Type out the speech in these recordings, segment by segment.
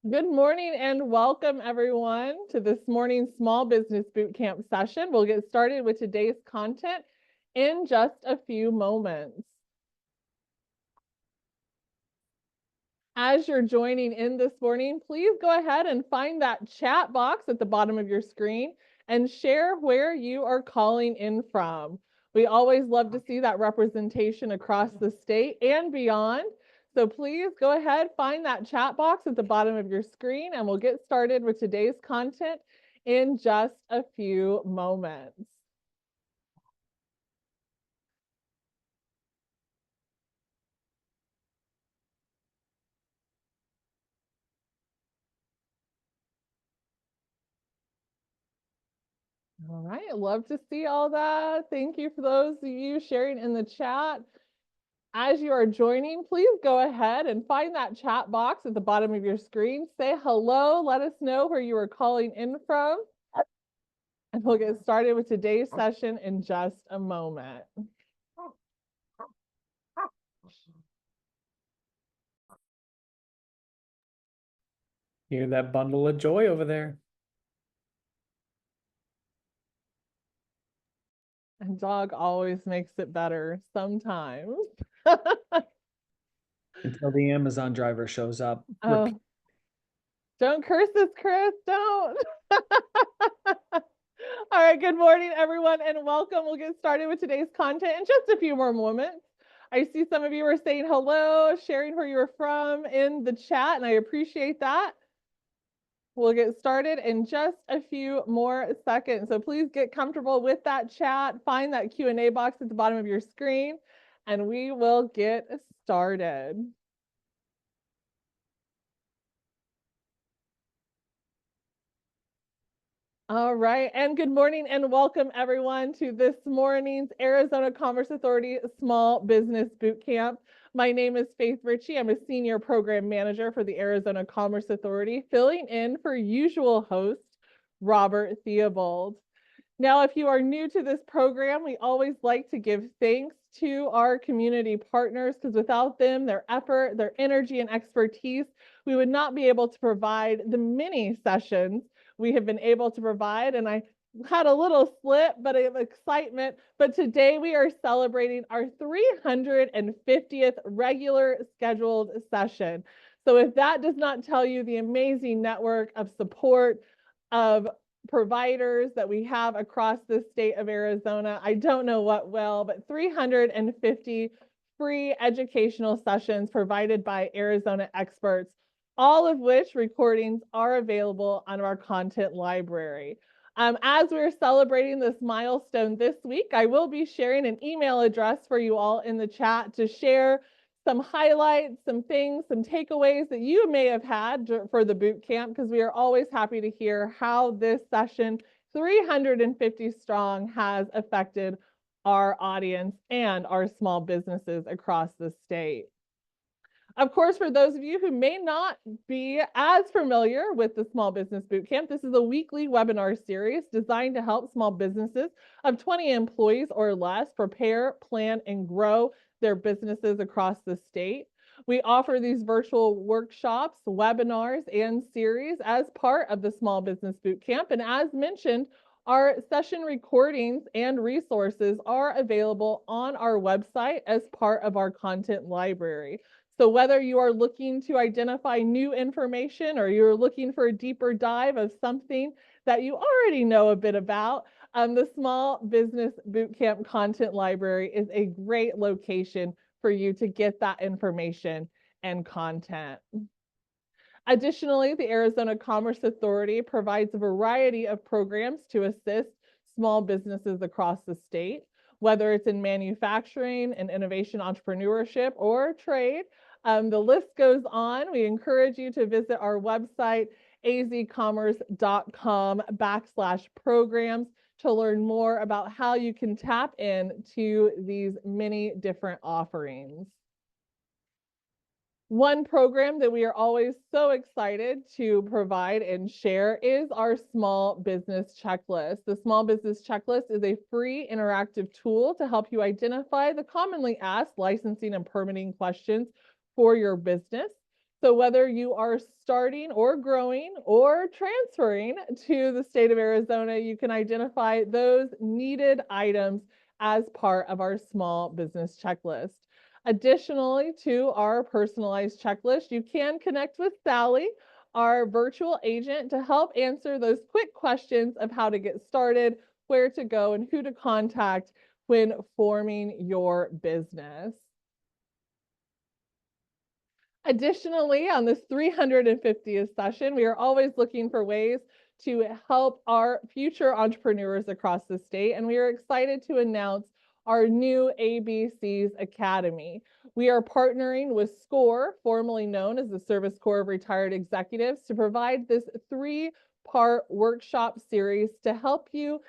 Good morning and welcome everyone to this morning's Small Business Bootcamp session. We'll get started with today's content in just a few moments. As you're joining in this morning, please go ahead and find that chat box at the bottom of your screen and share where you are calling in from. We always love to see that representation across the state and beyond. So please go ahead, find that chat box at the bottom of your screen, and we'll get started with today's content in just a few moments. All right, love to see all that. Thank you for those of you sharing in the chat. As you are joining, please go ahead and find that chat box at the bottom of your screen. Say hello, let us know where you are calling in from, and we'll get started with today's session in just a moment. Hear that bundle of joy over there. And dog always makes it better sometimes. Until the Amazon driver shows up. Oh, don't curse us, Chris, don't. All right, good morning, everyone, and welcome. We'll get started with today's content in just a few more moments. I see some of you are saying hello, sharing where you're from in the chat, and I appreciate that. We'll get started in just a few more seconds. So please get comfortable with that chat, find that Q&A box at the bottom of your screen, and we will get started. All right, and good morning and welcome everyone to this morning's Arizona Commerce Authority Small Business Bootcamp. My name is Faith Ritchie. I'm a Senior Program Manager for the Arizona Commerce Authority, filling in for usual host, Robert Theobald. Now, if you are new to this program, we always like to give thanks to our community partners because without them, their effort, their energy, and expertise, we would not be able to provide the many sessions we have been able to provide. And I had a little slip, but of excitement. But today we are celebrating our 350th regular scheduled session. So if that does not tell you the amazing network of support, of providers that we have across the state of Arizona, I don't know what will, but 350 free educational sessions provided by Arizona experts, all of which recordings are available on our content library. As we're celebrating this milestone this week, I will be sharing an email address for you all in the chat to share some highlights, some things, some takeaways that you may have had for the boot camp, because we are always happy to hear how this session, 350 strong, has affected our audience and our small businesses across the state. Of course, for those of you who may not be as familiar with the Small Business Bootcamp, this is a weekly webinar series designed to help small businesses of 20 employees or less prepare, plan, and grow their businesses across the state. We offer these virtual workshops, webinars, and series as part of the Small Business Bootcamp. And as mentioned, our session recordings and resources are available on our website as part of our content library. So whether you are looking to identify new information or you're looking for a deeper dive of something that you already know a bit about, the Small Business Bootcamp Content Library is a great location for you to get that information and content. Additionally, the Arizona Commerce Authority provides a variety of programs to assist small businesses across the state, whether it's in manufacturing and innovation entrepreneurship or trade. The list goes on. We encourage you to visit our website, azcommerce.com/programs, to learn more about how you can tap into these many different offerings. One program that we are always so excited to provide and share is our Small Business Checklist. The Small Business Checklist is a free interactive tool to help you identify the commonly asked licensing and permitting questions for your business. So whether you are starting or growing or transferring to the state of Arizona, you can identify those needed items as part of our small business checklist. Additionally to our personalized checklist, you can connect with Sally, our virtual agent, to help answer those quick questions of how to get started, where to go, and who to contact when forming your business. Additionally, on this 350th session, we are always looking for ways to help our future entrepreneurs across the state, and we are excited to announce our new ABCs Academy. We are partnering with SCORE, formerly known as the Service Corps of Retired Executives, to provide this 3-part workshop series to help you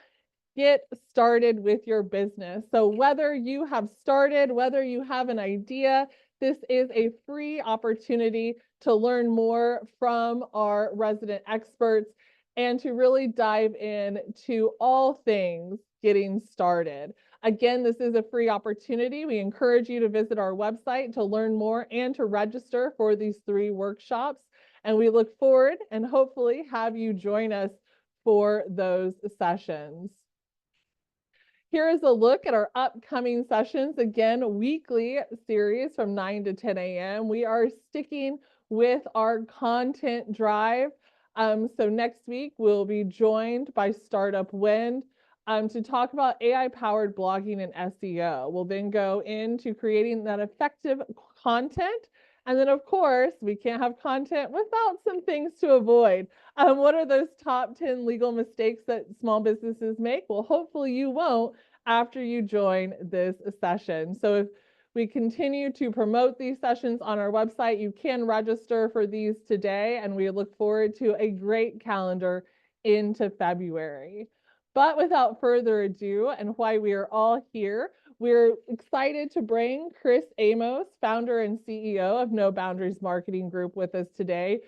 get started with your business. So whether you have started, whether you have an idea, this is a free opportunity to learn more from our resident experts and to really dive in to all things getting started. Again, this is a free opportunity. We encourage you to visit our website to learn more and to register for these 3 workshops. And we look forward and hopefully have you join us for those sessions. Here is a look at our upcoming sessions. Again, weekly series from 9 to 10 a.m. We are sticking with our content drive. So next week, we'll be joined by Startup Wind to talk about AI-powered blogging and SEO. We'll then go into creating that effective content. And then, of course, we can't have content without some things to avoid. What are those top 10 legal mistakes that small businesses make? Well, hopefully you won't after you join this session. So if we continue to promote these sessions on our website, you can register for these today, and we look forward to a great calendar into February. But without further ado, and why we are all here, we're excited to bring Chris Amos, founder and CEO of No Boundaries Marketing Group, with us today.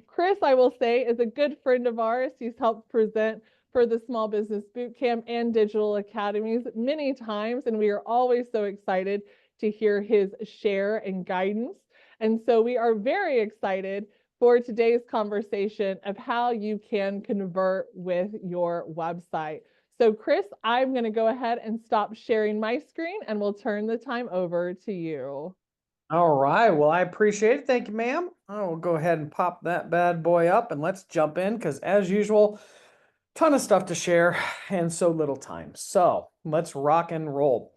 Chris, I will say, is a good friend of ours. He's helped present for the Small Business Bootcamp and Digital Academies many times, and we are always so excited to hear his share and guidance. And so we are very excited for today's conversation of how you can convert with your website. So Chris, I'm going to go ahead and stop sharing my screen, and we'll turn the time over to you. All right. Well, I appreciate it. Thank you, ma'am. I will go ahead and pop that bad boy up and let's jump in because, as usual, ton of stuff to share and so little time. So let's rock and roll.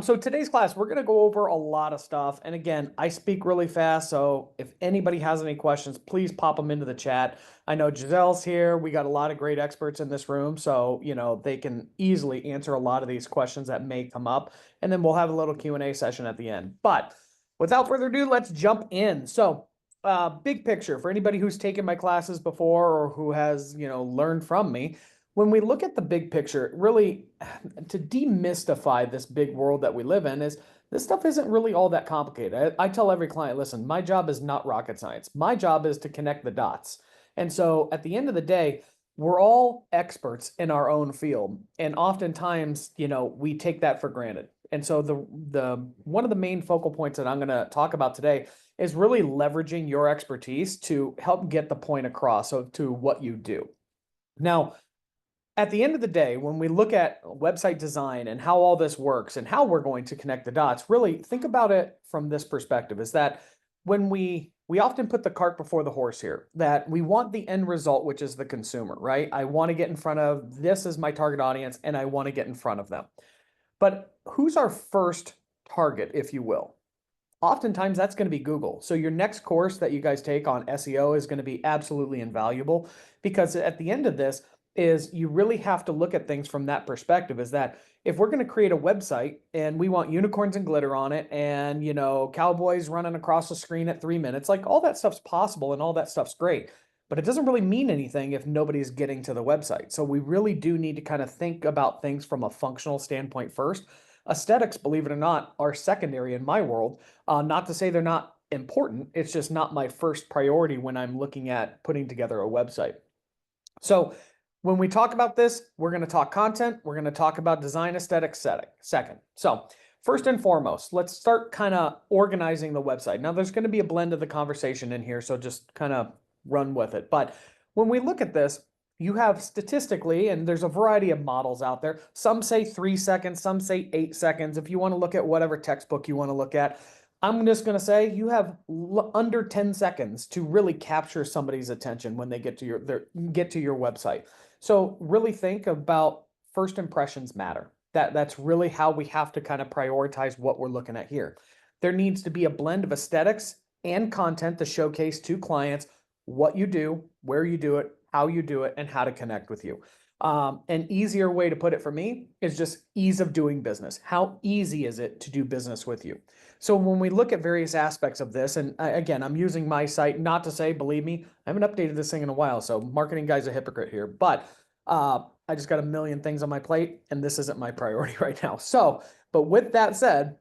So today's class, we're going to go over a lot of stuff. And again, I speak really fast. So if anybody has any questions, please pop them into the chat. I know Giselle's here. We got a lot of great experts in this room. So, they can easily answer a lot of these questions that may come up. And then we'll have a little Q&A session at the end. But without further ado, let's jump in. So big picture for anybody who's taken my classes before or who has, learned from me. When we look at the big picture, really to demystify this big world that we live in is this stuff isn't really all that complicated. I tell every client, listen, my job is not rocket science. My job is to connect the dots. And so at the end of the day, we're all experts in our own field. And oftentimes, we take that for granted. And so the one of the main focal points that I'm going to talk about today is really leveraging your expertise to help get the point across to what you do. Now, at the end of the day, when we look at website design and how all this works and how we're going to connect the dots, really think about it from this perspective, is that when we often put the cart before the horse here, that we want the end result, which is the consumer, right? I want to get in front of, this is my target audience, and I want to get in front of them. But who's our first target, if you will? Oftentimes that's going to be Google. So your next course that you guys take on SEO is going to be absolutely invaluable, because at the end of this is you really have to look at things from that perspective, is that if we're going to create a website and we want unicorns and glitter on it and, cowboys running across the screen at 3 minutes, like all that stuff's possible and all that stuff's great, but it doesn't really mean anything if nobody's getting to the website. So we really do need to kind of think about things from a functional standpoint first. Aesthetics, believe it or not, are secondary in my world. Not to say they're not important. It's just not my first priority when I'm looking at putting together a website. So when we talk about this, we're going to talk content. We're going to talk about design aesthetics second. So First and foremost, let's start kind of organizing the website. Now, there's going to be a blend of the conversation in here, so just kind of run with it. But when we look at this, you have statistically, and there's a variety of models out there. Some say 3 seconds, some say 8 seconds. If you want to look at whatever textbook you want to look at, I'm just going to say you have under 10 seconds to really capture somebody's attention when they get to your website. So really think about first impressions matter. That's really how we have to kind of prioritize what we're looking at here. There needs to be a blend of aesthetics and content to showcase to clients what you do, where you do it, how you do it, and how to connect with you. An easier way to put it for me is just ease of doing business. How easy is it to do business with you? So when we look at various aspects of this, and again, I'm using my site not to say, believe me, I haven't updated this thing in a while, so marketing guy's a hypocrite here, but I just got a million things on my plate and this isn't my priority right now. So, but with that said,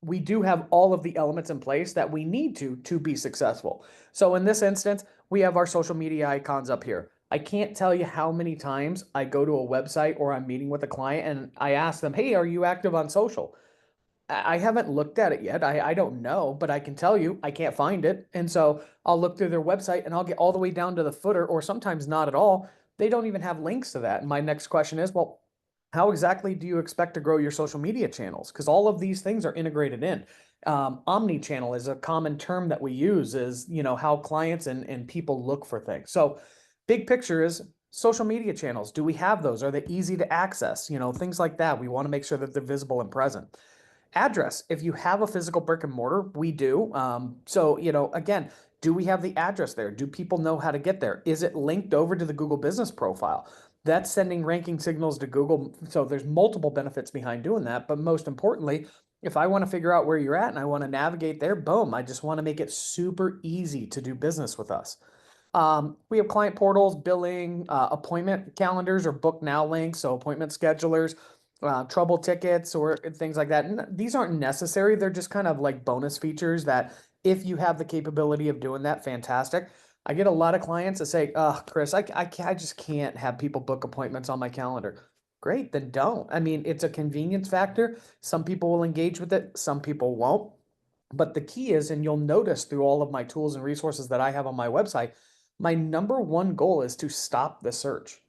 we do have all of the elements in place that we need to be successful. So in this instance, we have our social media icons up here. I can't tell you how many times I go to a website or I'm meeting with a client and I ask them, hey, are you active on social? I haven't looked at it yet. I don't know, but I can tell you I can't find it. And so I'll look through their website and I'll get all the way down to the footer, or sometimes not at all. They don't even have links to that. And my next question is, well, how exactly do you expect to grow your social media channels? Because all of these things are integrated in. Omni-channel is a common term that we use, is, how clients and people look for things. So big picture is social media channels. Do we have those? Are they easy to access? Things like that. We want to make sure that they're visible and present. Address. If you have a physical brick and mortar, we do. So, again, do we have the address there? Do people know how to get there? Is it linked over to the Google business profile? That's sending ranking signals to Google. So there's multiple benefits behind doing that. But most importantly, if I want to figure out where you're at and I want to navigate there, boom, I just want to make it super easy to do business with us. We have client portals, billing, appointment calendars or book now links. So appointment schedulers, trouble tickets or things like that. And these aren't necessary. They're just kind of like bonus features that if you have the capability of doing that, fantastic. I get a lot of clients that say, oh, Chris, I just can't have people book appointments on my calendar. Great, then don't. I mean, it's a convenience factor. Some people will engage with it, some people won't. But the key is, and you'll notice through all of my tools and resources that I have on my website, my number one goal is to stop the search.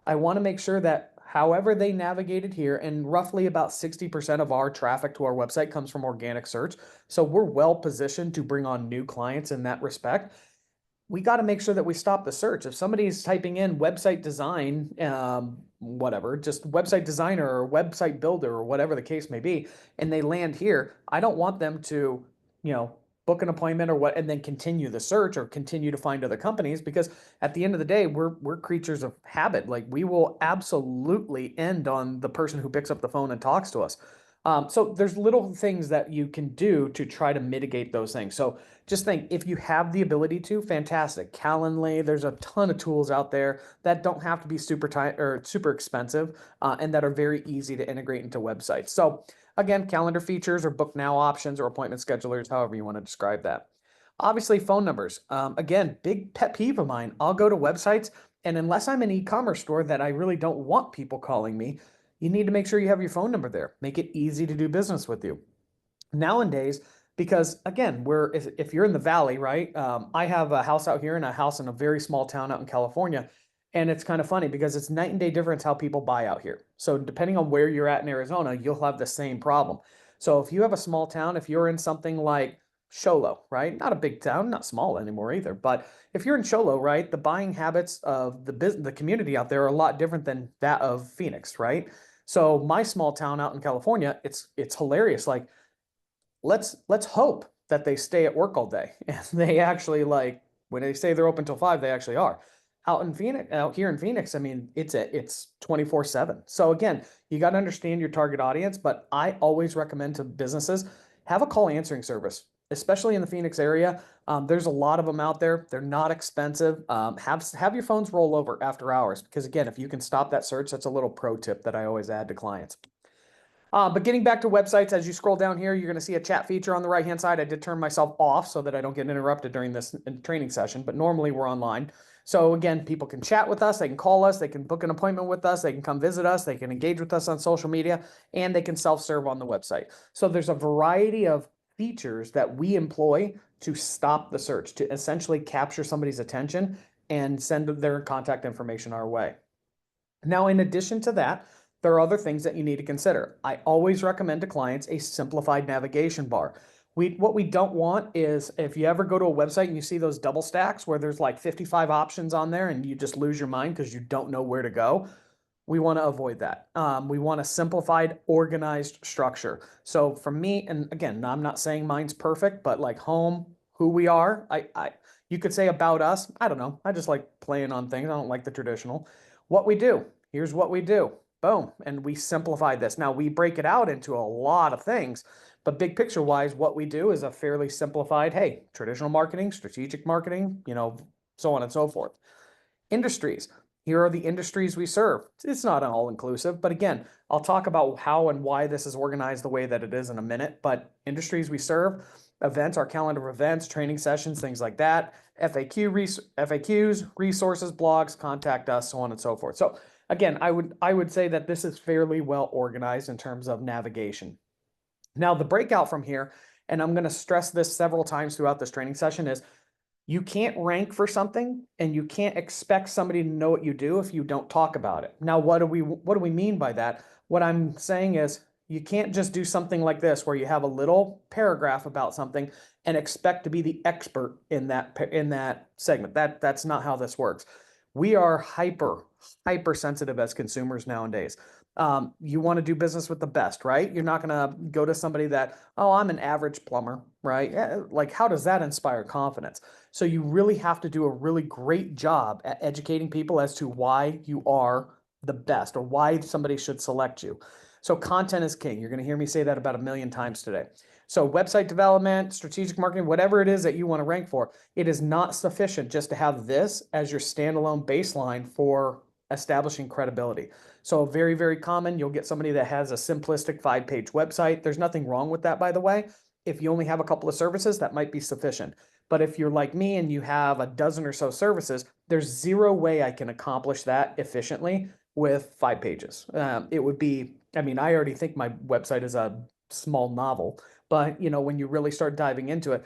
I want to make sure that however they navigated here, and roughly about 60% of our traffic to our website comes from organic search. So we're well positioned to bring on new clients in that respect. We got to make sure that we stop the search. If somebody's typing in website design, whatever, just website designer or website builder or whatever the case may be, and they land here, I don't want them to, book an appointment or what, and then continue the search or continue to find other companies, because at the end of the day, we're creatures of habit. Like, we will absolutely end on the person who picks up the phone and talks to us. So there's little things that you can do to try to mitigate those things. So just think, if you have the ability to, fantastic. Calendly, there's a ton of tools out there that don't have to be super tight or super expensive, and that are very easy to integrate into websites. So again, calendar features or book now options or appointment schedulers, however you want to describe that. Obviously, phone numbers. Again, big pet peeve of mine. I'll go to websites, and unless I'm an e-commerce store that I really don't want people calling me, you need to make sure you have your phone number there. Make it easy to do business with you. Nowadays, because again, if you're in the Valley, right? I have a house out here and a house in a very small town out in California. And it's kind of funny because it's night and day difference how people buy out here. So depending on where you're at in Arizona, you'll have the same problem. So if you have a small town, if you're in something like Show Low, right? Not a big town, not small anymore either. But if you're in Show Low, right, the buying habits of the community out there are a lot different than that of Phoenix, right? So my small town out in California, it's hilarious. Like, let's hope that they stay at work all day and they actually, like, when they say they're open till 5, they actually are. Out here in Phoenix, I mean, it's 24/7. So again, you got to understand your target audience, but I always recommend to businesses, have a call answering service, especially in the Phoenix area. There's a lot of them out there. They're not expensive. Have your phones roll over after hours, because again, if you can stop that search, that's a little pro tip that I always add to clients. But getting back to websites, as you scroll down here, you're going to see a chat feature on the right-hand side. I did turn myself off so that I don't get interrupted during this training session, but normally we're online. So again, people can chat with us, they can call us, they can book an appointment with us, they can come visit us, they can engage with us on social media, and they can self-serve on the website. So there's a variety of features that we employ to stop the search, to essentially capture somebody's attention and send their contact information our way. Now, in addition to that, there are other things that you need to consider. I always recommend to clients a simplified navigation bar. What we don't want is if you ever go to a website and you see those double stacks where there's like 55 options on there and you just lose your mind because you don't know where to go. We want to avoid that. We want a simplified, organized structure. So for me, and again, I'm not saying mine's perfect, but like home, who we are, you could say about us. I don't know. I just like playing on things. I don't like the traditional. What we do, here's what we do. Boom. And we simplify this. Now we break it out into a lot of things, but big picture wise, what we do is a fairly simplified, hey, traditional marketing, strategic marketing, so on and so forth. Industries. Here are the industries we serve. It's not all inclusive, but again, I'll talk about how and why this is organized the way that it is in a minute. But industries we serve, events, our calendar of events, training sessions, things like that, FAQs, resources, blogs, contact us, so on and so forth. So again, I would say that this is fairly well organized in terms of navigation. Now, the breakout from here, and I'm going to stress this several times throughout this training session, is you can't rank for something and you can't expect somebody to know what you do if you don't talk about it. Now, what do we mean by that? What I'm saying is you can't just do something like this where you have a little paragraph about something and expect to be the expert in that segment. That's not how this works. We are hyper sensitive as consumers nowadays. You want to do business with the best, right? You're not going to go to somebody that, oh, I'm an average plumber, right? Like, how does that inspire confidence? So you really have to do a really great job at educating people as to why you are the best or why somebody should select you. So content is king. You're going to hear me say that about 1,000,000 times today. So website development, strategic marketing, whatever it is that you want to rank for, it is not sufficient just to have this as your standalone baseline for establishing credibility. So very, very common, you'll get somebody that has a simplistic 5-page website. There's nothing wrong with that, by the way. If you only have a couple of services, that might be sufficient. But if you're like me and you have a dozen or so services, there's zero way I can accomplish that efficiently with 5 pages. It would be, I already think my website is a small novel, but when you really start diving into it,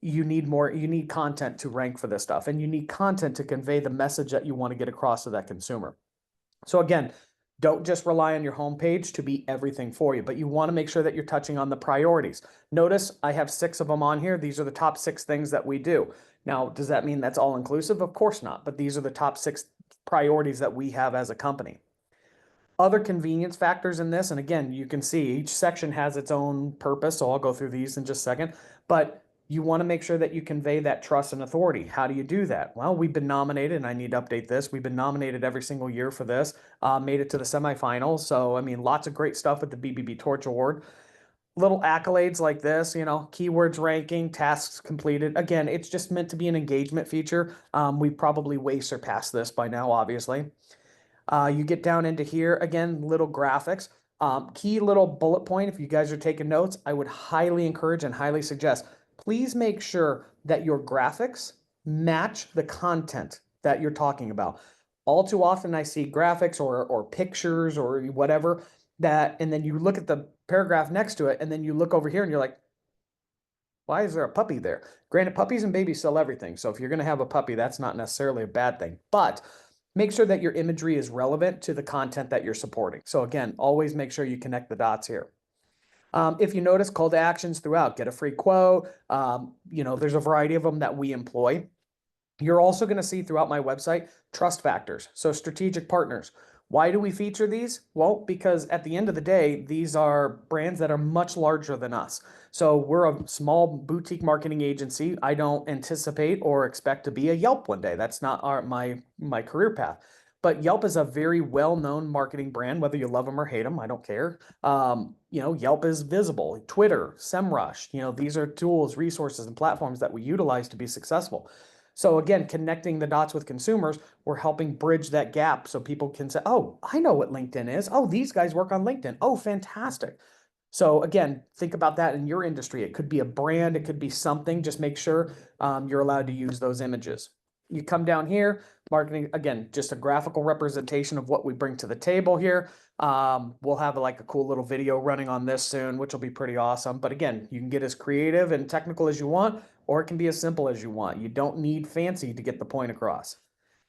you need content to rank for this stuff, and you need content to convey the message that you want to get across to that consumer. So again, don't just rely on your homepage to be everything for you, but you want to make sure that you're touching on the priorities. Notice I have 6 of them on here. These are the top 6 things that we do. Now, does that mean that's all inclusive? Of course not, but these are the top 6 priorities that we have as a company. Other convenience factors in this, and again, you can see each section has its own purpose, so I'll go through these in just a second, but you want to make sure that you convey that trust and authority. How do you do that? Well, we've been nominated, and I need to update this. We've been nominated every single year for this, made it to the semifinals. So, lots of great stuff with the BBB Torch Award. Little accolades like this, keywords ranking, tasks completed. Again, it's just meant to be an engagement feature. We probably way surpassed this by now, obviously. You get down into here, again, little graphics. Key little bullet point, if you guys are taking notes, I would highly encourage and highly suggest, please make sure that your graphics match the content that you're talking about. All too often I see graphics or pictures or whatever and then you look at the paragraph next to it and then you look over here and you're like, why is there a puppy there? Granted, puppies and babies sell everything. So if you're going to have a puppy, that's not necessarily a bad thing, but make sure that your imagery is relevant to the content that you're supporting. So again, always make sure you connect the dots here. If you notice call to actions throughout, get a free quote, there's a variety of them that we employ. You're also going to see throughout my website, trust factors. So strategic partners. Why do we feature these? Well, because at the end of the day, these are brands that are much larger than us. So we're a small boutique marketing agency. I don't anticipate or expect to be a Yelp one day. That's not my career path. But Yelp is a very well-known marketing brand, whether you love them or hate them, I don't care. Yelp is visible. Twitter, SEMrush, these are tools, resources, and platforms that we utilize to be successful. So again, connecting the dots with consumers, we're helping bridge that gap so people can say, oh, I know what LinkedIn is. Oh, these guys work on LinkedIn. Oh, fantastic. So again, think about that in your industry. It could be a brand, it could be something. Just make sure you're allowed to use those images. You come down here, marketing, again, just a graphical representation of what we bring to the table here. We'll have like a cool little video running on this soon, which will be pretty awesome. But again, you can get as creative and technical as you want, or it can be as simple as you want. You don't need fancy to get the point across.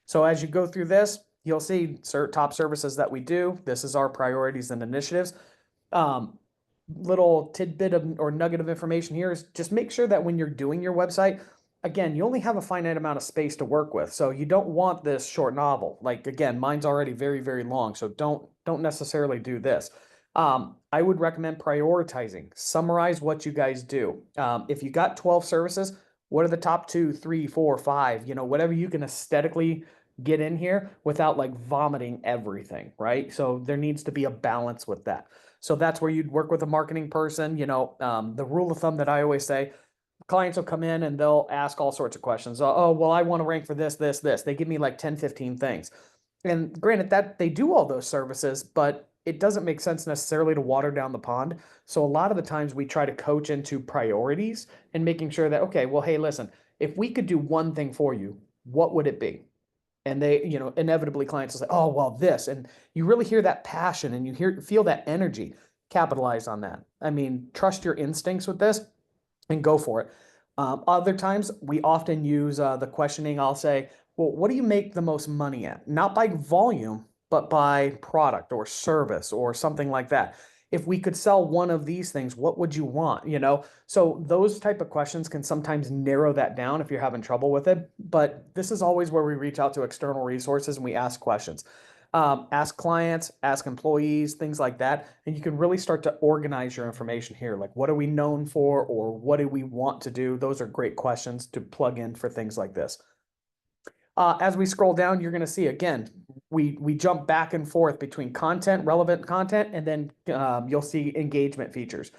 So as you go through this, you'll see top services that we do. This is our priorities and initiatives. Little tidbit or nugget of information here is just make sure that when you're doing your website, again, you only have a finite amount of space to work with. So you don't want this short novel. Like, again, mine's already very, very long. So don't necessarily do this. I would recommend prioritizing, summarize what you guys do. If you got 12 services, what are the top 2, 3, 4, 5, whatever you can aesthetically get in here without like vomiting everything, right? So there needs to be a balance with that. So that's where you'd work with a marketing person. The rule of thumb that I always say, clients will come in and they'll ask all sorts of questions. Oh, well, I want to rank for this, this, this. They give me like 10, 15 things. And granted that they do all those services, but it doesn't make sense necessarily to water down the pond. So a lot of the times we try to coach into priorities and making sure that, okay, well, hey, listen, if we could do one thing for you, what would it be? And they, inevitably clients will say, oh, well, this, and you really hear that passion and you feel that energy. Capitalize on that. I mean, trust your instincts with this and go for it. Other times we often use the questioning. I'll say, well, what do you make the most money at? Not by volume, but by product or service or something like that. If we could sell one of these things, what would you want? So those type of questions can sometimes narrow that down if you're having trouble with it. But this is always where we reach out to external resources and we ask questions. Ask clients, ask employees, things like that. And you can really start to organize your information here. Like, what are we known for, or what do we want to do? Those are great questions to plug in for things like this. As we scroll down, you're going to see, again, we jump back and forth between content, relevant content, and then you'll see engagement features.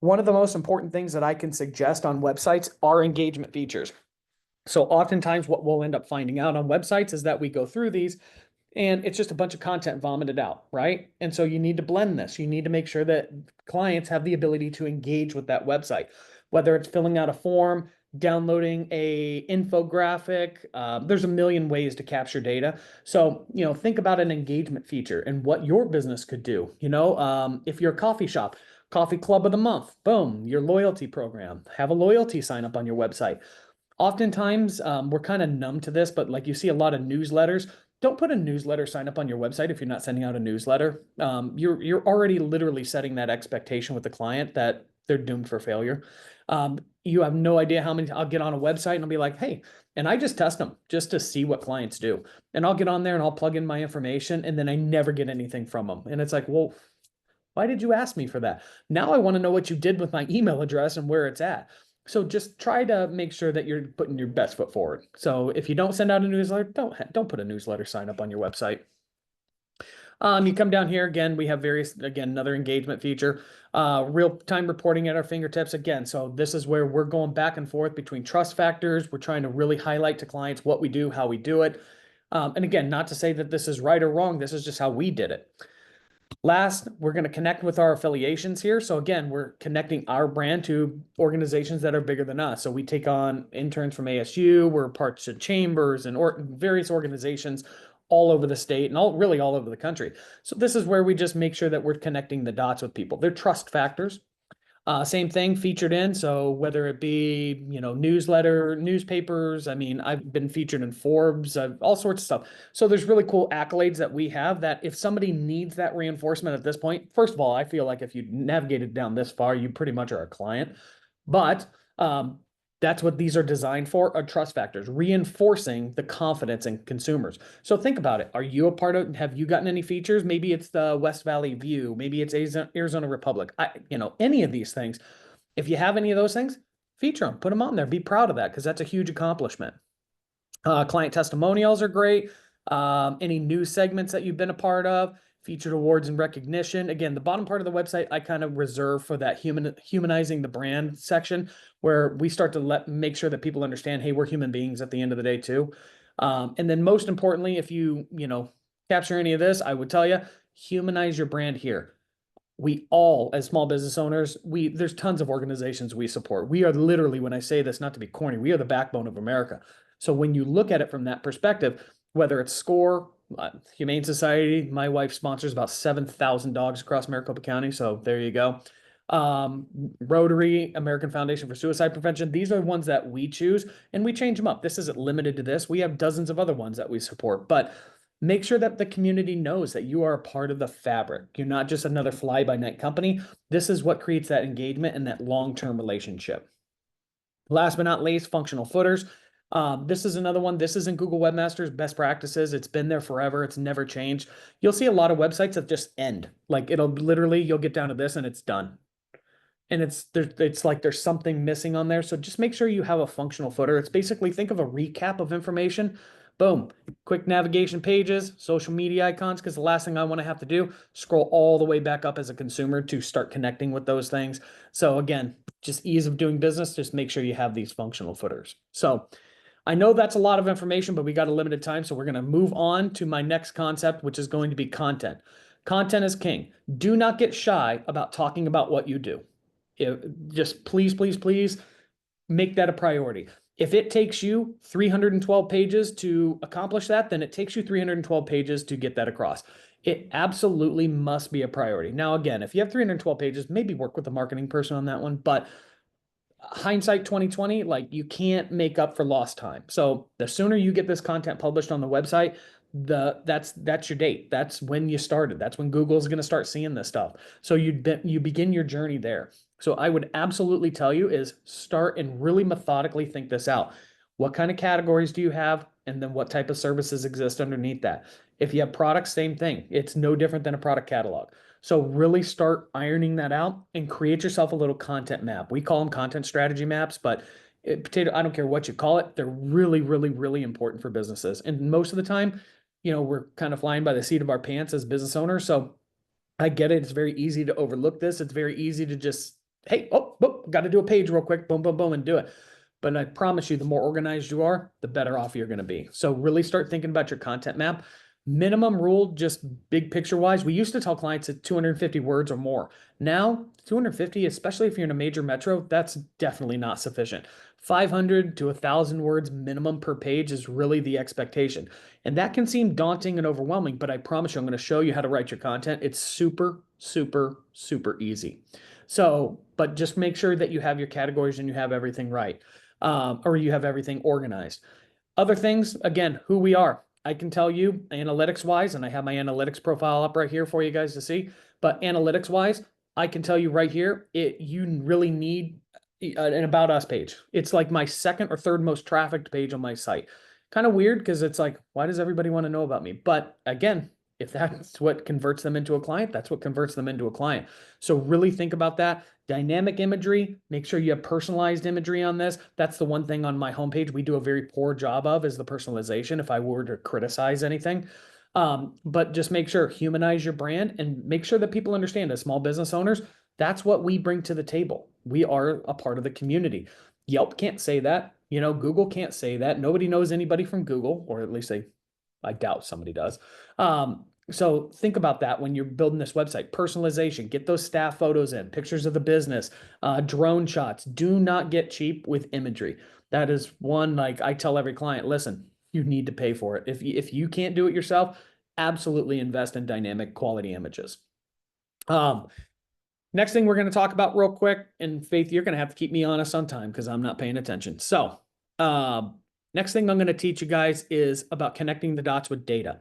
One of the most important things that I can suggest on websites are engagement features. So oftentimes what we'll end up finding out on websites is that we go through these and it's just a bunch of content vomited out, right? And so you need to blend this. You need to make sure that clients have the ability to engage with that website, whether it's filling out a form, downloading a infographic. There's a million ways to capture data. So, think about an engagement feature and what your business could do. If you're a coffee shop, coffee club of the month, boom, your loyalty program, have a loyalty sign up on your website. Oftentimes, we're kind of numb to this, but like you see a lot of newsletters. Don't put a newsletter sign up on your website if you're not sending out a newsletter. You're already literally setting that expectation with the client that they're doomed for failure. You have no idea how many. I'll get on a website and I'll be like, hey, and I just test them just to see what clients do. And I'll get on there and I'll plug in my information and then I never get anything from them. And it's like, well, why did you ask me for that? Now I want to know what you did with my email address and where it's at. So just try to make sure that you're putting your best foot forward. So if you don't send out a newsletter, don't put a newsletter sign up on your website. You come down here again, we have another engagement feature, real-time reporting at our fingertips again. So this is where we're going back and forth between trust factors. We're trying to really highlight to clients what we do, how we do it. And again, not to say that this is right or wrong. This is just how we did it. Last, we're going to connect with our affiliations here. So again, we're connecting our brand to organizations that are bigger than us. So we take on interns from ASU, we're parts of chambers and various organizations all over the state and really all over the country. So this is where we just make sure that we're connecting the dots with people. They're trust factors. Same thing featured in. So whether it be, newsletter, newspapers, I mean, I've been featured in Forbes, all sorts of stuff. So there's really cool accolades that we have that if somebody needs that reinforcement at this point, first of all, I feel like if you navigated down this far, you pretty much are a client, but, that's what these are designed for, are trust factors, reinforcing the confidence in consumers. So think about it. Are you a part of, have you gotten any features? Maybe it's the West Valley View, maybe it's Arizona Republic, any of these things. If you have any of those things, feature them, put them on there, be proud of that because that's a huge accomplishment. Client testimonials are great. Any news segments that you've been a part of, featured awards and recognition. Again, the bottom part of the website, I kind of reserve for that humanizing the brand section where we start to make sure that people understand, hey, we're human beings at the end of the day too. And then most importantly, if you capture any of this, I would tell you, humanize your brand here. We all, as small business owners, there's tons of organizations we support. We are literally, when I say this, not to be corny, we are the backbone of America. So when you look at it from that perspective, whether it's SCORE, Humane Society, my wife sponsors about 7,000 dogs across Maricopa County. So there you go. Rotary, American Foundation for Suicide Prevention. These are the ones that we choose and we change them up. This isn't limited to this. We have dozens of other ones that we support, but make sure that the community knows that you are a part of the fabric. You're not just another fly by night company. This is what creates that engagement and that long-term relationship. Last but not least, functional footers. This is another one. This is in Google Webmasters best practices. It's been there forever. It's never changed. You'll see a lot of websites that just end. Like it'll literally, you'll get down to this and it's done. And it's like there's something missing on there. So just make sure you have a functional footer. It's basically, think of a recap of information. Boom, quick navigation pages, social media icons, because the last thing I want to have to do, scroll all the way back up as a consumer to start connecting with those things. So again, just ease of doing business, just make sure you have these functional footers. So I know that's a lot of information, but we got a limited time. So we're going to move on to my next concept, which is going to be content. Content is king. Do not get shy about talking about what you do. Just please, please, please make that a priority. If it takes you 312 pages to accomplish that, then it takes you 312 pages to get that across. It absolutely must be a priority. Now, again, if you have 312 pages, maybe work with a marketing person on that one, but hindsight 2020, like you can't make up for lost time. So the sooner you get this content published on the website, that's your date. That's when you started. That's when Google's going to start seeing this stuff. So you begin your journey there. So I would absolutely tell you is start and really methodically think this out. What kind of categories do you have? And then what type of services exist underneath that? If you have products, same thing. It's no different than a product catalog. So really start ironing that out and create yourself a little content map. We call them content strategy maps, but I don't care what you call it. They're really, really, really important for businesses. And most of the time, we're kind of flying by the seat of our pants as business owners. So I get it. It's very easy to overlook this. It's very easy to just, hey, got to do a page real quick, boom, boom, boom, and do it. But I promise you, the more organized you are, the better off you're going to be. So really start thinking about your content map. Minimum rule, just big picture wise, we used to tell clients at 250 words or more. Now, 250, especially if you're in a major metro, that's definitely not sufficient. 500 to 1,000 words minimum per page is really the expectation. And that can seem daunting and overwhelming, but I promise you, I'm going to show you how to write your content. It's super, super, super easy. So, but just make sure that you have your categories and you have everything right, or you have everything organized. Other things, again, who we are. I can tell you analytics wise, and I have my analytics profile up right here for you guys to see, but analytics wise, I can tell you right here, you really need an About Us page. It's like my second or third most trafficked page on my site. Kind of weird because it's like, why does everybody want to know about me? But again, if that's what converts them into a client, that's what converts them into a client. So really think about that. Dynamic imagery, make sure you have personalized imagery on this. That's the one thing on my homepage we do a very poor job of, is the personalization if I were to criticize anything. But just make sure, humanize your brand and make sure that people understand, as small business owners, that's what we bring to the table. We are a part of the community. Yelp can't say that. Google can't say that. Nobody knows anybody from Google, or at least I doubt somebody does. So think about that when you're building this website. Personalization, get those staff photos in, pictures of the business, drone shots. Do not get cheap with imagery. That is one, like I tell every client, listen, you need to pay for it. If you can't do it yourself, absolutely invest in dynamic quality images. Next thing we're going to talk about real quick, and Faith, you're going to have to keep me honest on time because I'm not paying attention. So next thing I'm going to teach you guys is about connecting the dots with data.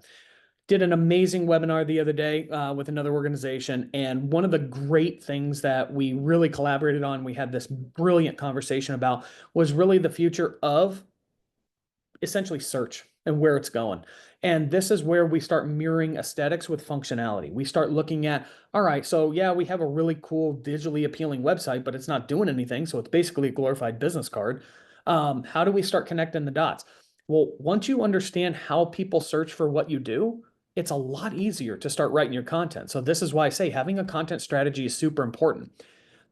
Did an amazing webinar the other day with another organization. And one of the great things that we really collaborated on, we had this brilliant conversation about, was really the future of essentially search and where it's going. And this is where we start mirroring aesthetics with functionality. We start looking at, all right, so yeah, we have a really cool visually appealing website, but it's not doing anything. So it's basically a glorified business card. How do we start connecting the dots? Well, once you understand how people search for what you do, it's a lot easier to start writing your content. So this is why I say having a content strategy is super important.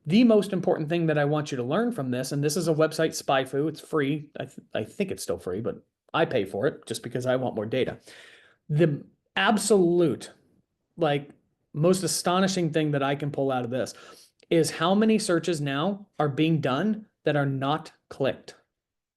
The most important thing that I want you to learn from this, and this is a website, SpyFu, it's free. I think it's still free, but I pay for it just because I want more data. The absolute, most astonishing thing that I can pull out of this is how many searches now are being done that are not clicked.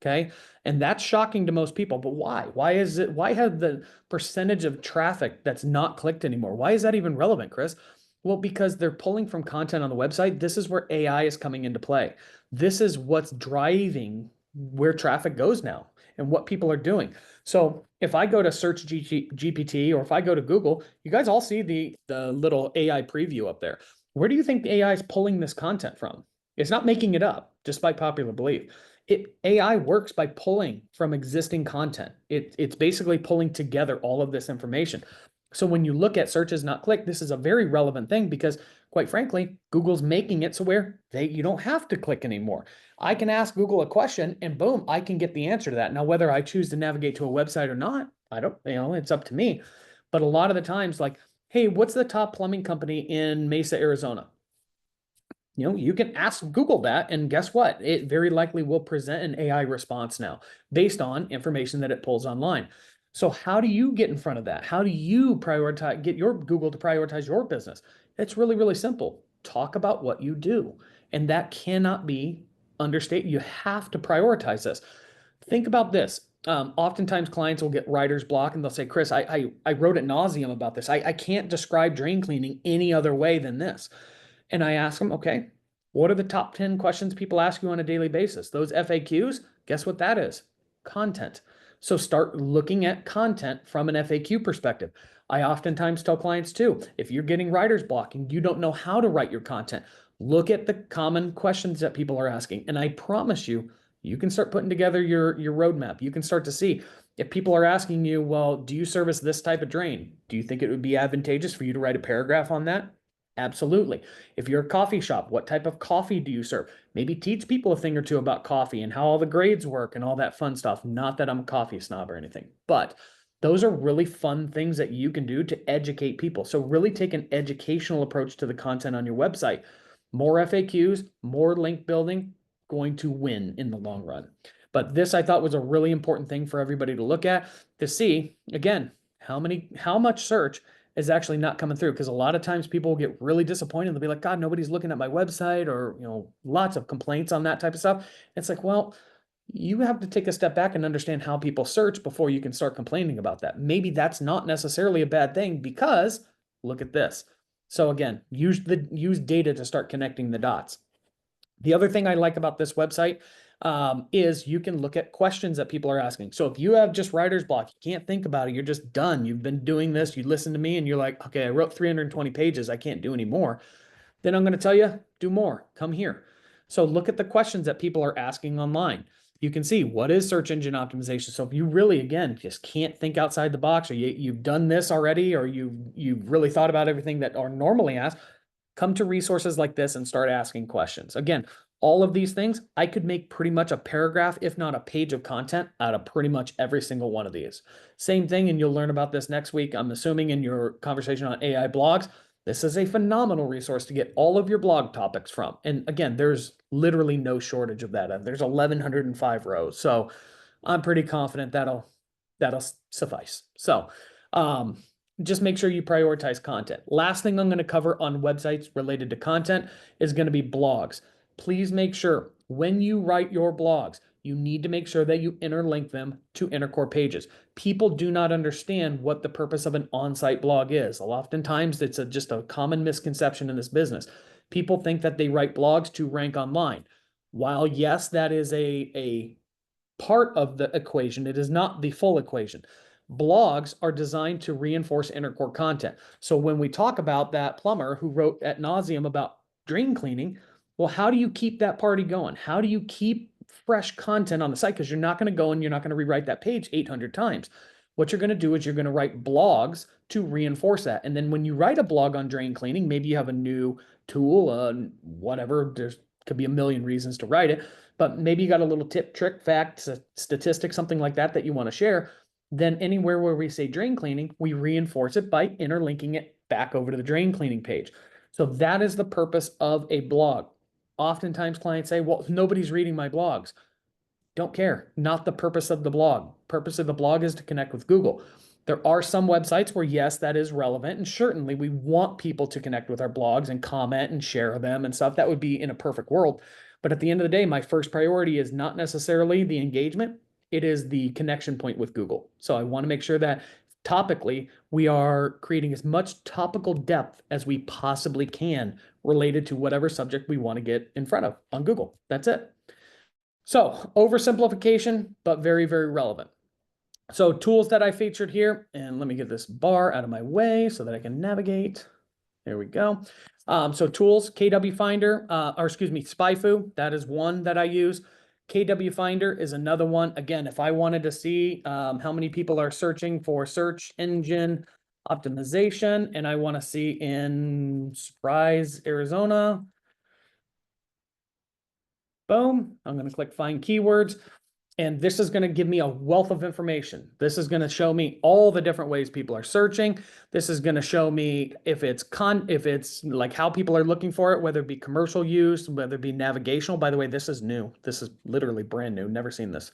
Okay. And that's shocking to most people. But why? Why is it? Why have the percentage of traffic that's not clicked anymore? Why is that even relevant, Chris? Well, because they're pulling from content on the website. This is where AI is coming into play. This is what's driving where traffic goes now and what people are doing. So if I go to search GPT or if I go to Google, you guys all see the little AI preview up there. Where do you think AI is pulling this content from? It's not making it up, despite popular belief. AI works by pulling from existing content. It's basically pulling together all of this information. So when you look at searches not clicked, this is a very relevant thing because quite frankly, Google's making it so where you don't have to click anymore. I can ask Google a question and boom, I can get the answer to that. Now, whether I choose to navigate to a website or not, I don't, it's up to me. But a lot of the times, like, hey, what's the top plumbing company in Mesa, Arizona? You can ask Google that, and guess what? It very likely will present an AI response now based on information that it pulls online. So how do you get in front of that? How do you get your Google to prioritize your business? It's really, really simple. Talk about what you do. And that cannot be understated. You have to prioritize this. Think about this. Oftentimes clients will get writer's block and they'll say, Chris, I wrote ad nauseum about this. I can't describe drain cleaning any other way than this. And I ask them, okay, what are the top 10 questions people ask you on a daily basis? Those FAQs, guess what that is? Content. So start looking at content from an FAQ perspective. I oftentimes tell clients too, if you're getting writer's block and you don't know how to write your content, look at the common questions that people are asking. And I promise you, you can start putting together your roadmap. You can start to see if people are asking you, well, do you service this type of drain? Do you think it would be advantageous for you to write a paragraph on that? Absolutely. If you're a coffee shop, what type of coffee do you serve? Maybe teach people a thing or two about coffee and how all the grades work and all that fun stuff. Not that I'm a coffee snob or anything, but those are really fun things that you can do to educate people. So really take an educational approach to the content on your website. More FAQs, more link building, going to win in the long run. But this I thought was a really important thing for everybody to look at to see, again, how much search is actually not coming through, because a lot of times people will get really disappointed. They'll be like, God, nobody's looking at my website, or lots of complaints on that type of stuff. It's like, well, you have to take a step back and understand how people search before you can start complaining about that. Maybe that's not necessarily a bad thing, because look at this. So again, use data to start connecting the dots. The other thing I like about this website is you can look at questions that people are asking. So if you have just writer's block, you can't think about it, you're just done. You've been doing this, you listen to me and you're like, okay, I wrote 320 pages, I can't do any more. Then I'm going to tell you, do more, come here. So look at the questions that people are asking online. You can see what is search engine optimization. So if you really, again, just can't think outside the box, or you've done this already, or you've really thought about everything that are normally asked, come to resources like this and start asking questions. Again, all of these things, I could make pretty much a paragraph, if not a page of content out of pretty much every single one of these. Same thing, and you'll learn about this next week, I'm assuming, in your conversation on AI blogs. This is a phenomenal resource to get all of your blog topics from. And again, there's literally no shortage of that. There's 1,105 rows. So I'm pretty confident that'll suffice. So just make sure you prioritize content. Last thing I'm going to cover on websites related to content is going to be blogs. Please make sure when you write your blogs, you need to make sure that you interlink them to Intercore pages. People do not understand what the purpose of an on-site blog is. Oftentimes, it's just a common misconception in this business. People think that they write blogs to rank online. While yes, that is a part of the equation, it is not the full equation. Blogs are designed to reinforce Intercore content. So when we talk about that plumber who wrote ad nauseum about drain cleaning, well, how do you keep that party going? How do you keep fresh content on the site? Because you're not going to go and you're not going to rewrite that page 800 times. What you're going to do is you're going to write blogs to reinforce that. And then when you write a blog on drain cleaning, maybe you have a new tool, whatever, there's could be a million reasons to write it, but maybe you got a little tip, trick, fact, statistic, something like that you want to share. Then anywhere where we say drain cleaning, we reinforce it by interlinking it back over to the drain cleaning page. So that is the purpose of a blog. Oftentimes clients say, well, nobody's reading my blogs. Don't care. Not the purpose of the blog. Purpose of the blog is to connect with Google. There are some websites where, yes, that is relevant. And certainly we want people to connect with our blogs and comment and share them and stuff. That would be in a perfect world. But at the end of the day, my first priority is not necessarily the engagement. It is the connection point with Google. So I want to make sure that topically, we are creating as much topical depth as we possibly can related to whatever subject we want to get in front of on Google. That's it. So oversimplification, but very, very relevant. So tools that I featured here, and let me get this bar out of my way so that I can navigate. There we go. So tools, KW Finder, or excuse me, SpyFu, that is one that I use. KW Finder is another one. Again, if I wanted to see how many people are searching for search engine optimization, and I want to see in Surprise, Arizona, boom, I'm going to click Find Keywords. And this is going to give me a wealth of information. This is going to show me all the different ways people are searching. This is going to show me if it's like how people are looking for it, whether it be commercial use, whether it be navigational. By the way, this is new. This is literally brand new. Never seen this.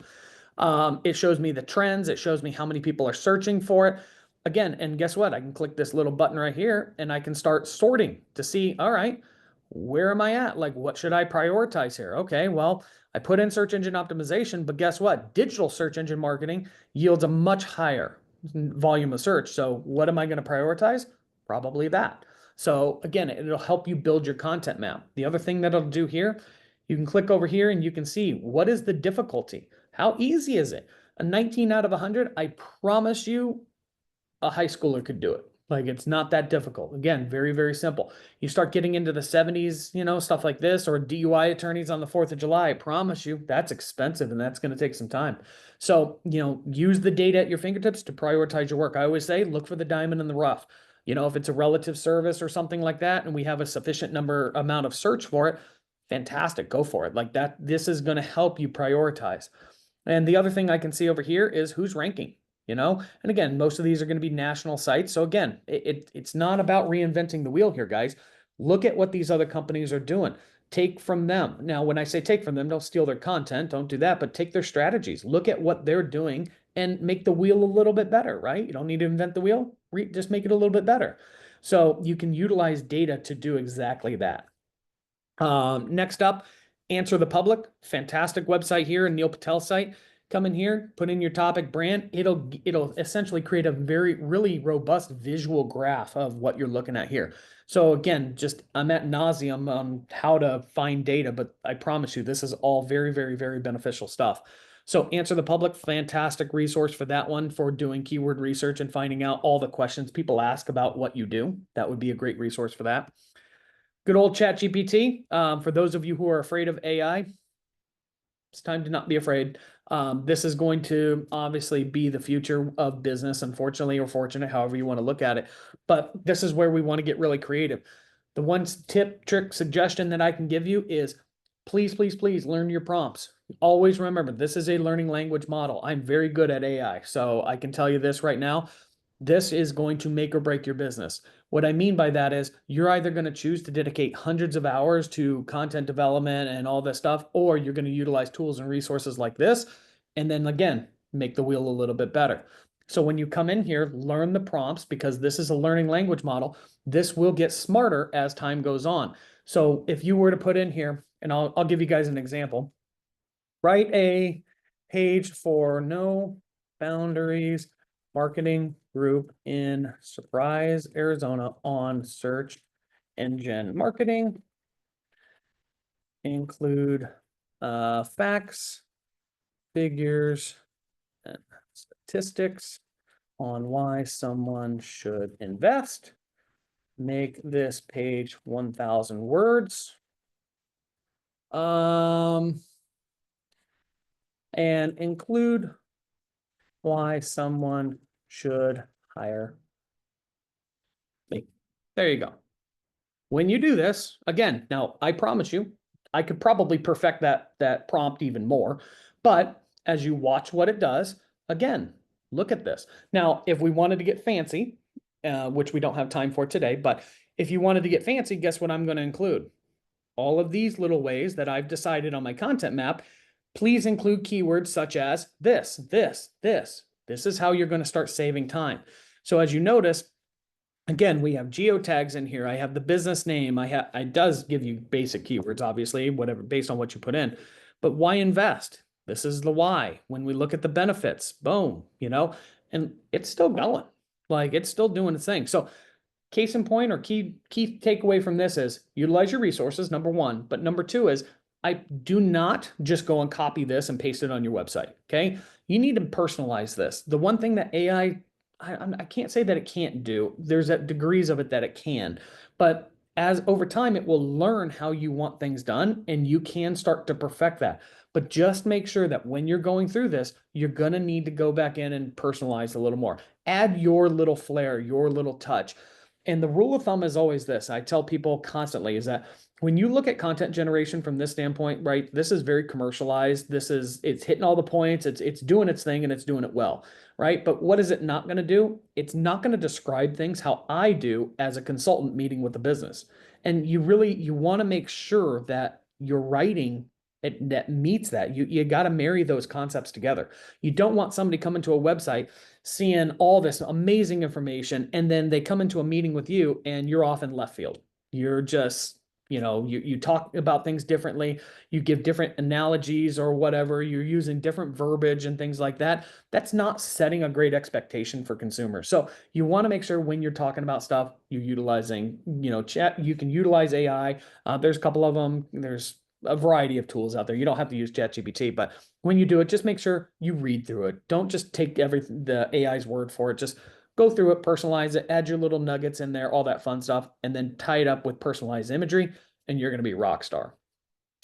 It shows me the trends. It shows me how many people are searching for it. Again, and guess what? I can click this little button right here and I can start sorting to see, all right, where am I at? Like, what should I prioritize here? Okay, well, I put in search engine optimization, but guess what? Digital search engine marketing yields a much higher volume of search. So what am I going to prioritize? Probably that. So again, it'll help you build your content map. The other thing that it'll do here, you can click over here and you can see what is the difficulty? How easy is it? A 19 out of 100, I promise you a high schooler could do it. Like, it's not that difficult. Again, very, very simple. You start getting into the 70s, you know, stuff like this, or DUI attorneys on the 4th of July, I promise you that's expensive and that's going to take some time. So, you know, use the data at your fingertips to prioritize your work. I always say, look for the diamond in the rough. You know, if it's a relative service or something like that, and we have a sufficient amount of search for it, fantastic, go for it. Like that, this is going to help you prioritize. And the other thing I can see over here is who's ranking. You know, and again, most of these are going to be national sites. So again, it's not about reinventing the wheel here, guys. Look at what these other companies are doing. Take from them. Now, when I say take from them, don't steal their content. Don't do that, but take their strategies. Look at what they're doing and make the wheel a little bit better, right? You don't need to invent the wheel. Just make it a little bit better. So you can utilize data to do exactly that. Next up, Answer the Public. Fantastic website here, and Neil Patel's site. Come in here, put in your topic brand. It'll essentially create a really robust visual graph of what you're looking at here. So again, I'm at nauseum on how to find data, but I promise you, this is all very, very, very beneficial stuff. So Answer the Public, fantastic resource for that one, for doing keyword research and finding out all the questions people ask about what you do. That would be a great resource for that. Good old ChatGPT. For those of you who are afraid of AI, it's time to not be afraid. This is going to obviously be the future of business, unfortunately or fortunate, however you want to look at it. But this is where we want to get really creative. The one tip, trick, suggestion that I can give you is please, please, please learn your prompts. Always remember, this is a learning language model. I'm very good at AI, so I can tell you this right now. This is going to make or break your business. What I mean by that is you're either going to choose to dedicate hundreds of hours to content development and all this stuff, or you're going to utilize tools and resources like this, and then again, make the wheel a little bit better. So when you come in here, learn the prompts, because this is a learning language model. This will get smarter as time goes on. So if you were to put in here, and I'll give you guys an example, write a page for No Boundaries marketing group in Surprise, Arizona on search engine marketing. Include facts, figures, and statistics on why someone should invest. Make this page 1,000 words. And include why someone should hire me. There you go. When you do this, again, now I promise you, I could probably perfect that prompt even more, but as you watch what it does, again, look at this. Now, if we wanted to get fancy, which we don't have time for today, but if you wanted to get fancy, guess what I'm going to include? All of these little ways that I've decided on my content map. Please include keywords such as this. This is how you're going to start saving time. So as you notice, Again, we have geotags in here. I have the business name. It does give you basic keywords, obviously, whatever, based on what you put in. But why invest? This is the why. When we look at the benefits, boom, and it's still going. Like it's still doing its thing. So case in point, or key takeaway from this is utilize your resources, number one. But number two is I do not just go and copy this and paste it on your website. Okay. You need to personalize this. The one thing that AI, I can't say that it can't do. There's degrees of it that it can, but as over time, it will learn how you want things done, and you can start to perfect that. But just make sure that when you're going through this, you're going to need to go back in and personalize a little more. Add your little flair, your little touch. And the rule of thumb is always this. I tell people constantly is that when you look at content generation from this standpoint, right, this is very commercialized. It's hitting all the points. It's doing its thing and it's doing it well, right? But what is it not going to do? It's not going to describe things how I do as a consultant meeting with the business. And you want to make sure that you're writing that meets that. You got to marry those concepts together. You don't want somebody coming to a website seeing all this amazing information, and then they come into a meeting with you and you're off in left field. You're just, you talk about things differently. You give different analogies or whatever. You're using different verbiage and things like that. That's not setting a great expectation for consumers. So you want to make sure when you're talking about stuff, you're utilizing, chat. You can utilize AI. There's a couple of them. There's a variety of tools out there. You don't have to use ChatGPT, but when you do it, just make sure you read through it. Don't just take the AI's word for it. Just go through it, personalize it, add your little nuggets in there, all that fun stuff, and then tie it up with personalized imagery, and you're going to be a rock star.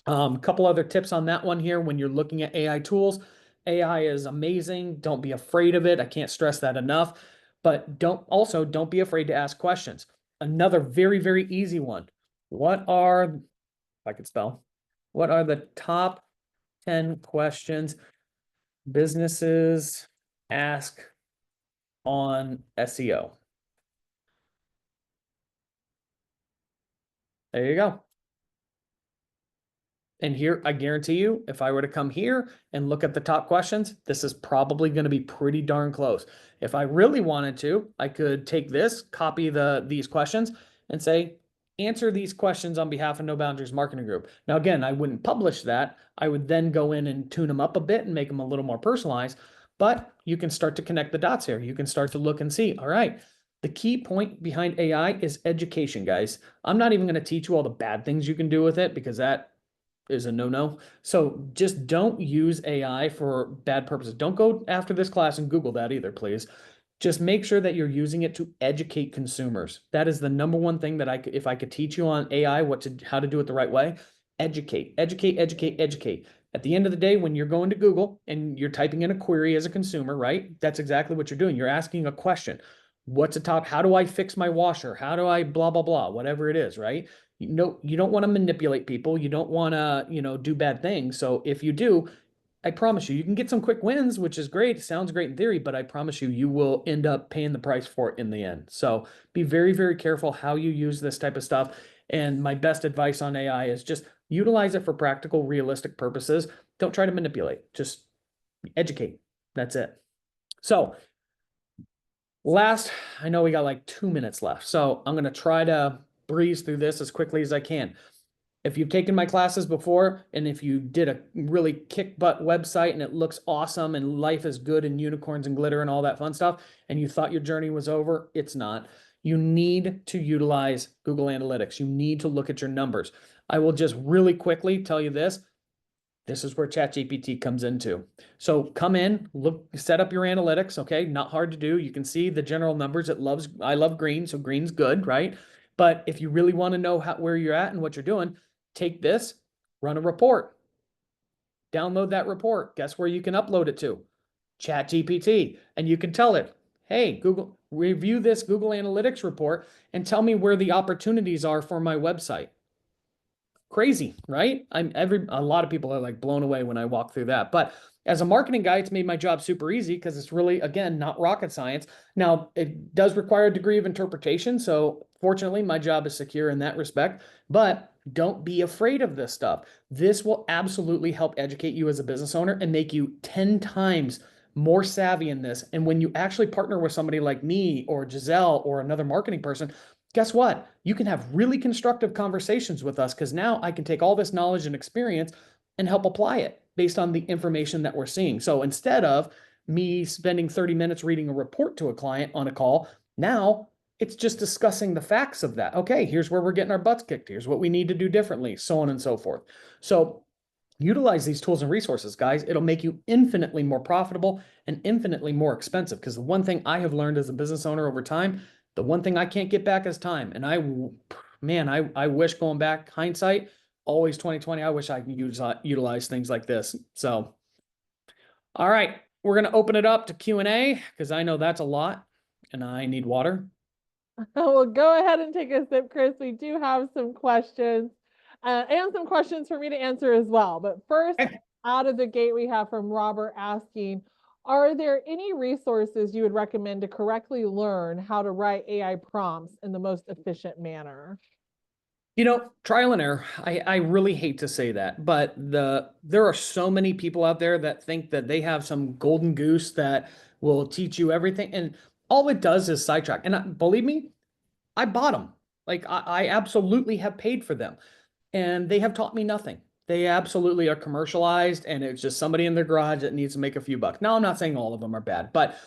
A couple other tips on that one here. When you're looking at AI tools, AI is amazing. Don't be afraid of it. I can't stress that enough. But don't be afraid to ask questions. Another very, very easy one. If I could spell, what are the top 10 questions businesses ask on SEO? There you go. And here, I guarantee you, if I were to come here and look at the top questions, this is probably going to be pretty darn close. If I really wanted to, I could take this, copy these questions, and say, answer these questions on behalf of No Boundaries Marketing Group. Now, again, I wouldn't publish that. I would then go in and tune them up a bit and make them a little more personalized. But you can start to connect the dots here. You can start to look and see, all right, the key point behind AI is education, guys. I'm not even going to teach you all the bad things you can do with it, because that is a no-no. So just don't use AI for bad purposes. Don't go after this class and Google that either, please. Just make sure that you're using it to educate consumers. That is the number one thing that if I could teach you on AI, how to do it the right way, educate, educate, educate, educate. At the end of the day, when you're going to Google and you're typing in a query as a consumer, right? That's exactly what you're doing. You're asking a question. How do I fix my washer? How do I blah, blah, blah, whatever it is, right? You don't want to manipulate people. You don't want to, do bad things. So if you do, I promise you can get some quick wins, which is great. It sounds great in theory, but I promise you will end up paying the price for it in the end. So be very, very careful how you use this type of stuff. And my best advice on AI is just utilize it for practical, realistic purposes. Don't try to manipulate, just educate. That's it. So I know we got like 2 minutes left, so I'm going to try to breeze through this as quickly as I can. If you've taken my classes before, and if you did a really kick butt website and it looks awesome and life is good and unicorns and glitter and all that fun stuff, and you thought your journey was over, it's not. You need to utilize Google Analytics. You need to look at your numbers. I will just really quickly tell you this. This is where ChatGPT comes into. So come in, set up your analytics, okay? Not hard to do. You can see the general numbers. I love green, so green's good, right? But if you really want to know where you're at and what you're doing, take this, run a report. Download that report. Guess where you can upload it to? ChatGPT. And you can tell it, hey, Google, review this Google Analytics report and tell me where the opportunities are for my website. Crazy, right? A lot of people are like blown away when I walk through that. But as a marketing guy, it's made my job super easy because it's really, again, not rocket science. Now, it does require a degree of interpretation. So fortunately, my job is secure in that respect. But don't be afraid of this stuff. This will absolutely help educate you as a business owner and make you 10 times more savvy in this. And when you actually partner with somebody like me or Giselle or another marketing person, guess what? You can have really constructive conversations with us because now I can take all this knowledge and experience and help apply it based on the information that we're seeing. So instead of me spending 30 minutes reading a report to a client on a call, now it's just discussing the facts of that. Okay, here's where we're getting our butts kicked. Here's what we need to do differently, so on and so forth. So utilize these tools and resources, guys. It'll make you infinitely more profitable and infinitely more expensive. Because the one thing I have learned as a business owner over time, the one thing I can't get back is time. And I wish, going back, hindsight, always 2020, I wish I could utilize things like this. So, all right, we're going to open it up to Q&A because I know that's a lot and I need water. Well, go ahead and take a sip, Chris. We do have some questions and some questions for me to answer as well. But first, out of the gate, we have from Robert asking, are there any resources you would recommend to correctly learn how to write AI prompts in the most efficient manner? Trial and error. I really hate to say that, but there are so many people out there that think that they have some golden goose that will teach you everything. And all it does is sidetrack. And believe me, I bought them. Like I absolutely have paid for them and they have taught me nothing. They absolutely are commercialized and it's just somebody in their garage that needs to make a few bucks. Now, I'm not saying all of them are bad, but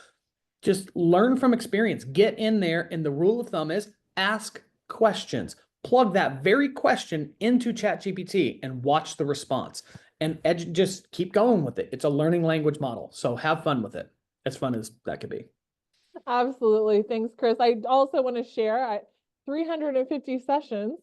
just learn from experience. Get in there. And the rule of thumb is ask questions. Plug that very question into ChatGPT and watch the response and just keep going with it. It's a learning language model. So have fun with it. As fun as that could be. Absolutely. Thanks, Chris. I also want to share 350 sessions.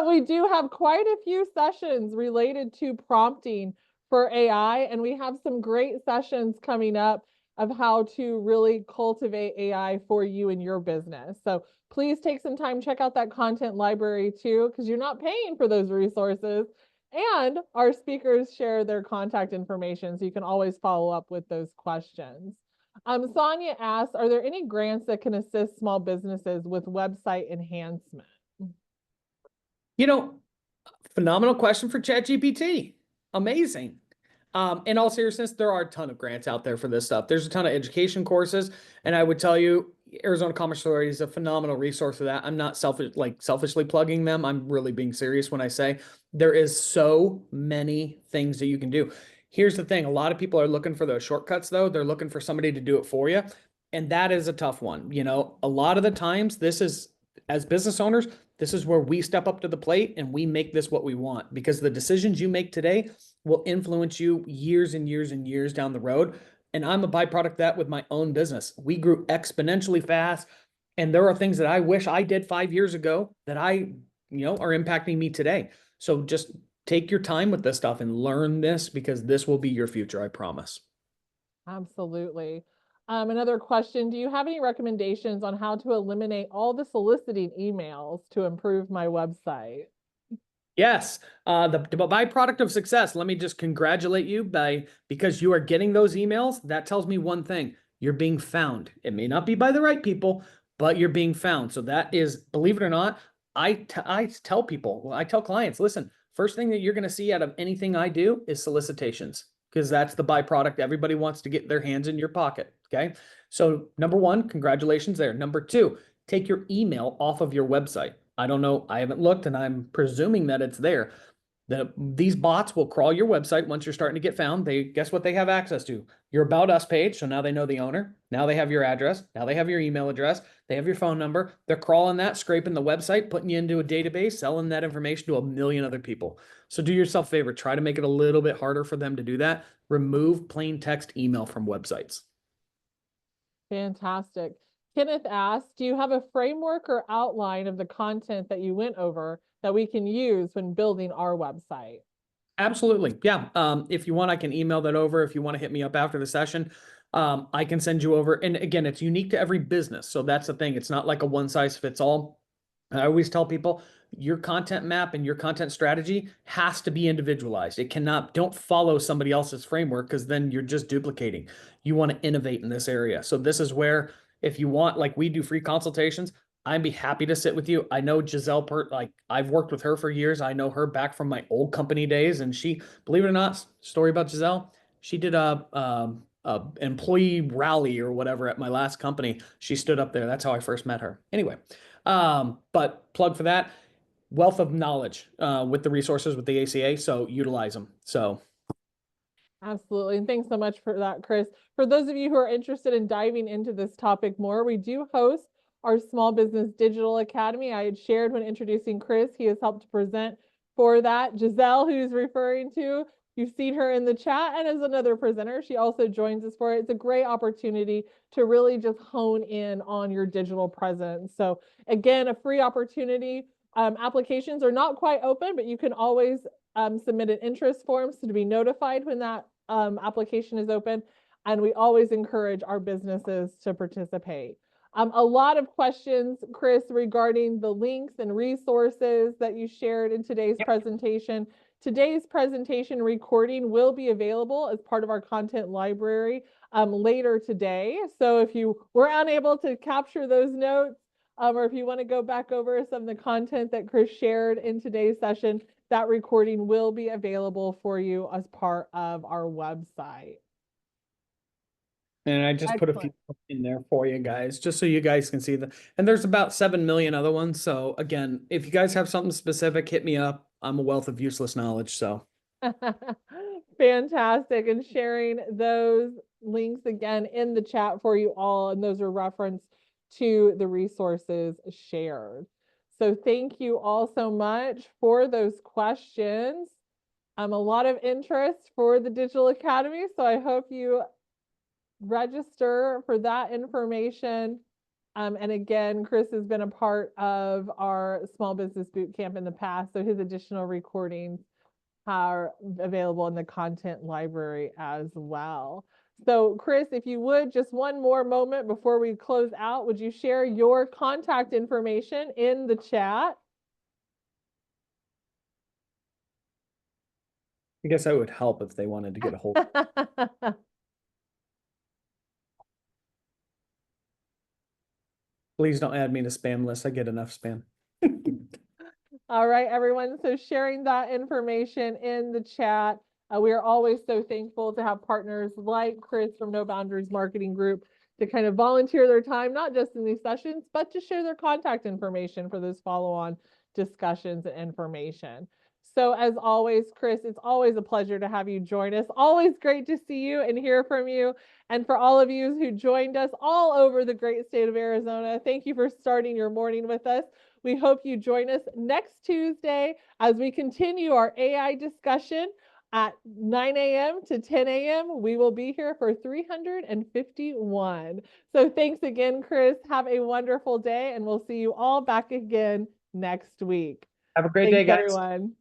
We do have quite a few sessions related to prompting for AI, and we have some great sessions coming up of how to really cultivate AI for you and your business. So please take some time, check out that content library too, because you're not paying for those resources. And our speakers share their contact information, so you can always follow up with those questions. Sonia asks, are there any grants that can assist small businesses with website enhancement? Phenomenal question for ChatGPT. Amazing. In all seriousness, there are a ton of grants out there for this stuff. There's a ton of education courses, and I would tell you, Arizona Commerce Authority is a phenomenal resource for that. I'm not selfishly plugging them. I'm really being serious when I say there is so many things that you can do. Here's the thing. A lot of people are looking for those shortcuts though. They're looking for somebody to do it for you. And that is a tough one. A lot of the times as business owners, this is where we step up to the plate and we make this what we want, because the decisions you make today will influence you years and years and years down the road. And I'm a byproduct of that with my own business. We grew exponentially fast. And there are things that I wish I did 5 years ago that are impacting me today. So just take your time with this stuff and learn this, because this will be your future, I promise. Absolutely. Another question, do you have any recommendations on how to eliminate all the soliciting emails to improve my website? Yes, the byproduct of success. Let me just congratulate you because you are getting those emails. That tells me one thing: you're being found. It may not be by the right people, but you're being found. So that is, believe it or not, I tell people, I tell clients, listen, first thing that you're going to see out of anything I do is solicitations, because that's the byproduct. Everybody wants to get their hands in your pocket. Okay. So number one, congratulations there. Number two, take your email off of your website. I don't know. I haven't looked, and I'm presuming that it's there. These bots will crawl your website once you're starting to get found. Guess what they have access to? Your About Us page. So now they know the owner. Now they have your address. Now they have your email address. They have your phone number. They're crawling that, scraping the website, putting you into a database, selling that information to a million other people. So do yourself a favor. Try to make it a little bit harder for them to do that. Remove plain text email from websites. Fantastic. Kenneth asked, do you have a framework or outline of the content that you went over that we can use when building our website? Absolutely. Yeah. If you want, I can email that over. If you want to hit me up after the session, I can send you over. And again, it's unique to every business. So that's the thing. It's not like a one size fits all. I always tell people your content map and your content strategy has to be individualized. Don't follow somebody else's framework, because then you're just duplicating. You want to innovate in this area. So this is where, if you want, like we do free consultations, I'd be happy to sit with you. I know Giselle I've worked with her for years. I know her back from my old company days. And she, believe it or not, story about Giselle, she did a employee rally or whatever at my last company. She stood up there. That's how I first met her. Anyway, but plug for that. Wealth of knowledge with the resources with the ACA, so utilize them. So Absolutely. And thanks so much for that, Chris. For those of you who are interested in diving into this topic more, we do host our Small Business Digital Academy. I had shared when introducing Chris, he has helped to present for that. Giselle, who's referring to, you've seen her in the chat and as another presenter. She also joins us for it. It's a great opportunity to really just hone in on your digital presence. So again, a free opportunity. Applications are not quite open, but you can always submit an interest form so to be notified when that application is open. And we always encourage our businesses to participate. A lot of questions, Chris, regarding the links and resources that you shared in today's presentation. Today's presentation recording will be available as part of our content library later today. So if you were unable to capture those notes, or if you want to go back over some of the content that Chris shared in today's session, that recording will be available for you as part of our website. and I just put a few in there for you guys, just so you guys can see them. And there's about 7 million other ones. So again, if you guys have something specific, hit me up. I'm a wealth of useless knowledge. So fantastic. And sharing those links again in the chat for you all. And those are referenced to the resources shared. So thank you all so much for those questions. A lot of interest for the Digital Academy. So I hope you register for that information. And again, Chris has been a part of our Small Business Bootcamp in the past, so his additional recordings are available in the content library as well. So Chris, if you would, just one more moment before we close out, would you share your contact information in the chat? I guess that would help if they wanted to get a hold of Please don't add me to spam list. I get enough spam. All right, everyone. So sharing that information in the chat. We are always so thankful to have partners like Chris from No Boundaries Marketing Group to kind of volunteer their time, not just in these sessions, but to share their contact information for those follow-on discussions and information. So as always, Chris, it's always a pleasure to have you join us. Always great to see you and hear from you. And for all of you who joined us all over the great state of Arizona, thank you for starting your morning with us. We hope you join us next Tuesday as we continue our AI discussion at 9 a.m. to 10 a.m. We will be here for 351. So thanks again, Chris. Have a wonderful day, and we'll see you all back again next week. Have a great day, guys. Everyone.